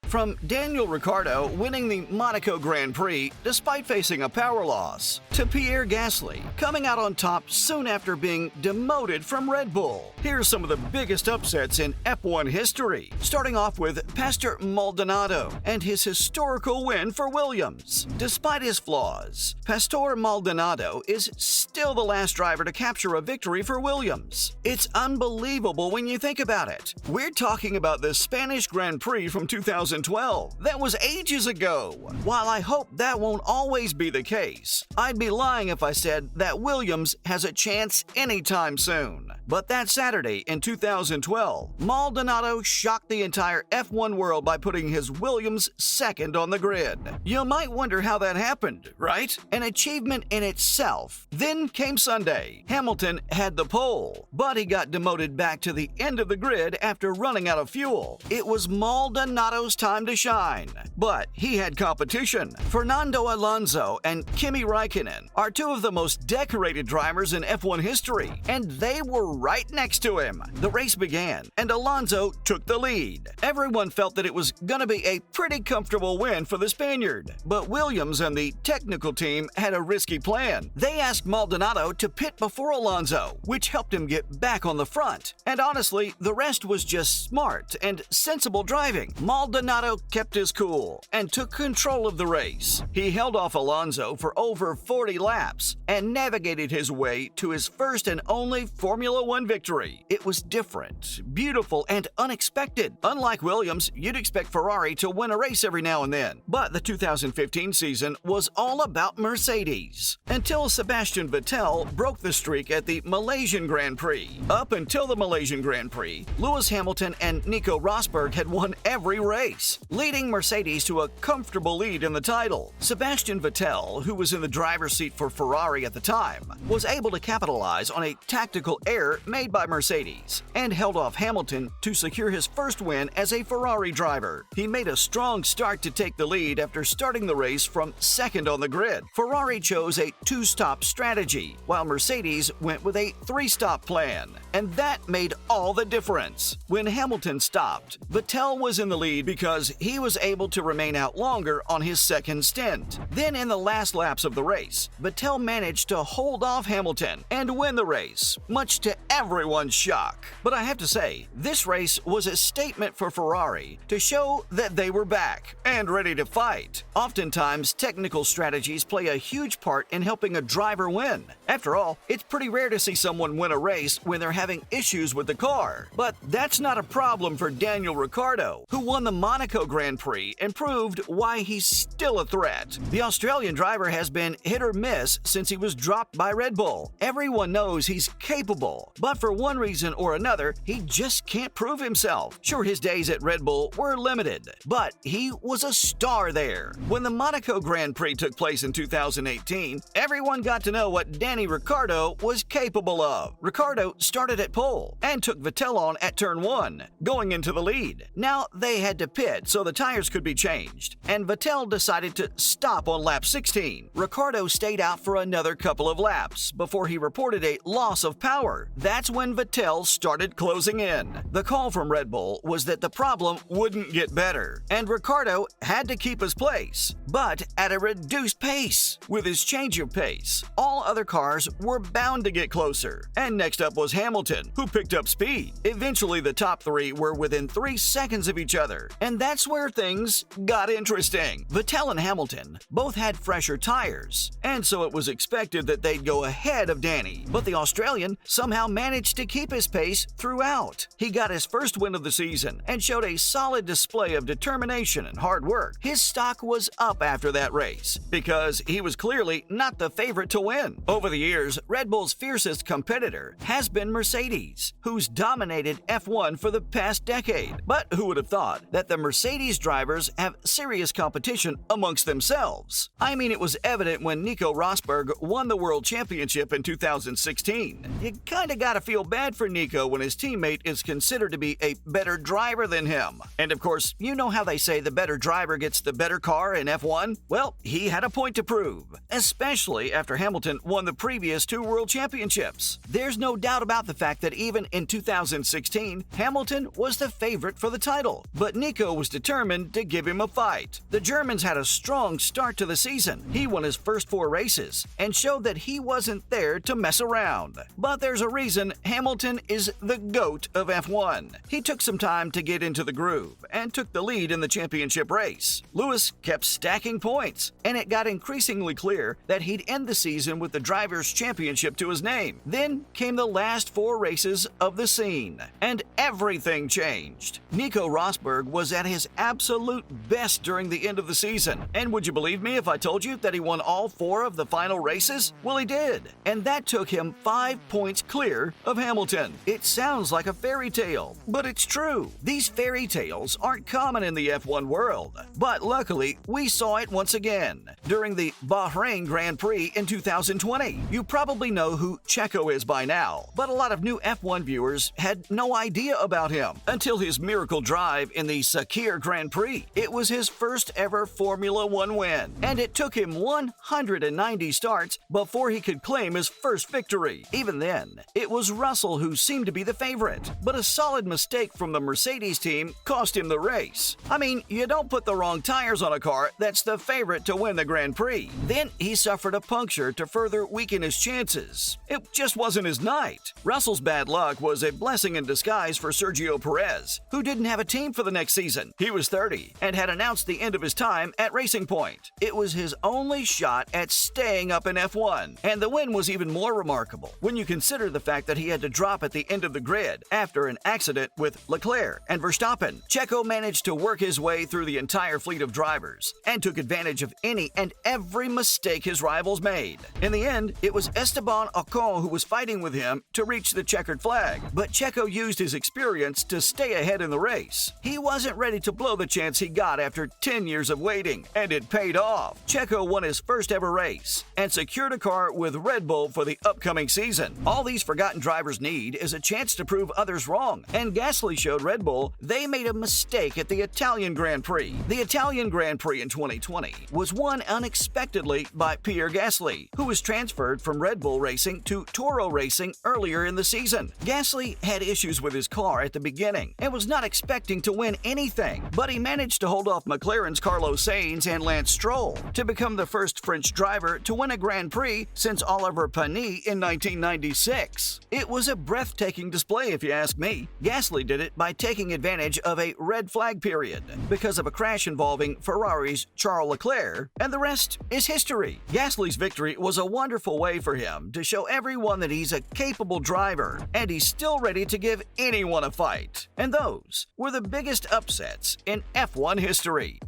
From Daniel Ricciardo winning the Monaco Grand Prix despite facing a power loss, to Pierre Gasly coming out on top soon after being demoted from Red Bull. Here's some of the biggest upsets in F1 history, starting off with Pastor Maldonado and his historical win for Williams. Despite his flaws, Pastor Maldonado is still the last driver to capture a victory for Williams. It's unbelievable when you think about it. We're talking about the Spanish Grand Prix from 2012. That was ages ago. While I hope that won't always be the case, I'd be lying if I said that Williams has a chance anytime soon. But that Saturday in 2012, Maldonado shocked the entire F1 world by putting his Williams second on the grid. You might wonder how that happened, right? An achievement in itself. Then came Sunday. Hamilton had the pole, but he got demoted back to the end of the grid after running out of fuel. It was Maldonado's time to shine, but he had competition. Fernando Alonso and Kimi Räikkönen are two of the most decorated drivers in F1 history, and they were right next to him. The race began, and Alonso took the lead. Everyone felt that it was going to be a pretty comfortable win for the Spaniard, but Williams and the technical team had a risky plan. They asked Maldonado to pit before Alonso, which helped him get back on the front. And honestly, the rest was just smart and sensible driving. Maldonado kept his cool and took control of the race. He held off Alonso for over 40 laps and navigated his way to his first and only Formula One victory. It was different, beautiful, and unexpected. Unlike Williams, you'd expect Ferrari to win a race every now and then, but the 2015 season was all about Mercedes. Until Sebastian Vettel broke the streak at the Malaysian Grand Prix. Up until the Malaysian Grand Prix, Lewis Hamilton and Nico Rosberg had won every race, leading Mercedes to a comfortable lead in the title. Sebastian Vettel, who was in the driver's seat for Ferrari at the time, was able to capitalize on a tactical error made by Mercedes and held off Hamilton to secure his first win as a Ferrari driver. He made a strong start to take the lead after starting the race from second on the grid. Ferrari chose a two-stop strategy, while Mercedes went with a three-stop plan, and that made all the difference. When Hamilton stopped, Vettel was in the lead because he was able to remain out longer on his second stint. Then in the last laps of the race, Vettel managed to hold off Hamilton and win the race, much to everyone's shock. But I have to say, this race was a statement for Ferrari to show that they were back and ready to fight. Oftentimes, technical strategies play a huge part in helping a driver win. After all, it's pretty rare to see someone win a race when they're having issues with the car. But that's not a problem for Daniel Ricciardo, who won the Monaco Grand Prix and proved why he's still a threat. The Australian driver has been hit or miss since he was dropped by Red Bull. Everyone knows he's capable, but for one reason or another, he just can't prove himself. Sure, his days at Red Bull were limited, but he was a star there. When the Monaco Grand Prix took place in 2018, everyone got to know what Danny Ricciardo was capable of. Ricciardo started at pole and took Vettel on at turn 1, going into the lead. Now they had to pit so the tires could be changed, and Vettel decided to stop on lap 16. Ricciardo stayed out for another couple of laps before he reported a loss of power. That's when Vettel started closing in. The call from Red Bull was that the problem wouldn't get better, and Ricciardo had to keep his place, but at a reduced pace. With his change of pace, all other cars were bound to get closer. And next up was Hamilton, who picked up speed. Eventually, the top three were within 3 seconds of each other, and that's where things got interesting. Vettel and Hamilton both had fresher tires, and so it was expected that they'd go ahead of Danny. But the Australian somehow managed to keep his pace throughout. He got his first win of the season and showed a solid display of determination and hard work. His stock was up after that race because he was clearly not the favorite to win. Over the years, Red Bull's fiercest competitor has been Mercedes, who's dominated F1 for the past decade. But who would have thought that the Mercedes drivers have serious competition amongst themselves? I mean, it was evident when Nico Rosberg won the World Championship in 2016. You kinda gotta feel bad for Nico when his teammate is considered to be a better driver than him. And of course, you know how they say the better driver gets the better car in F1? Well, he had a point to prove, especially after Hamilton won the previous 2 World Championships. There's no doubt about the fact that even in 2016, Hamilton was the favorite for the title. But Nico was determined to give him a fight. The Germans had a strong start to the season. He won his first 4 races and showed that he wasn't there to mess around. But there's a reason Hamilton is the GOAT of F1. He took some time to get into the groove and took the lead in the championship race. Lewis kept stacking points, and it got increasingly clear that he'd end the season with the Drivers' Championship to his name. Then came the last 4 races of the scene, and everything changed. Nico Rosberg was at his absolute best during the end of the season. And would you believe me if I told you that he won all 4 of the final races? Well, he did. And that took him 5 points clear of Hamilton. It sounds like a fairy tale, but it's true. These fairy tales aren't common in the F1 world. But luckily, we saw it once again during the Bahrain Grand Prix in 2020. You probably know who Checo is by now, but a lot of new F1 viewers had no idea about him until his miracle drive in the Sakir Grand Prix. It was his first ever Formula One win, and it took him 190 starts before he could claim his first victory. Even then, it was Russell who seemed to be the favorite, but a solid mistake from the Mercedes team cost him the race. I mean, you don't put the wrong tires on a car that's the favorite to win the Grand Prix. Then he suffered a puncture to further weaken his chances. It just wasn't his night. Russell's bad luck was a blessing in disguise for Sergio Perez, who didn't have a team for the next season. He was 30 and had announced the end of his time at Racing Point. It was his only shot at staying up in F1, and the win was even more remarkable when you consider the fact that he had to drop at the end of the grid after an accident with Leclerc and Verstappen. Checo managed to work his way through the entire fleet of drivers and took advantage of any and every mistake his rivals made. In the end, it was Esteban Ocon who was fighting with him to reach the checkered flag, but Checo used his experience to stay ahead in the race. He wasn't ready to blow the chance he got after 10 years of waiting, and it paid off. Checo won his first ever race and secured a car with Red Bull for the upcoming season. All these forgotten drivers need is a chance to prove others wrong, and Gasly showed Red Bull they made a mistake at the Italian Grand Prix. The Italian Grand Prix in 2020 was won unexpectedly by Pierre Gasly, who was transferred from Red Bull Racing to Toro Racing earlier in the season. Gasly had issues with his car at the beginning and was not expecting to win anything, but he managed to hold off McLaren's Carlos Sainz and Lance Stroll to become the first French driver to win a Grand Prix since Oliver Panis in 1996. It was a breathtaking display if you ask me. Gasly did it by taking advantage of a red flag period because of a crash involving Ferrari's Charles Leclerc, and the rest is history. Gasly's victory was a wonderful way for him to show everyone that he's a capable driver, and he's still ready to give anyone a fight. And those were the biggest upsets in F1 history.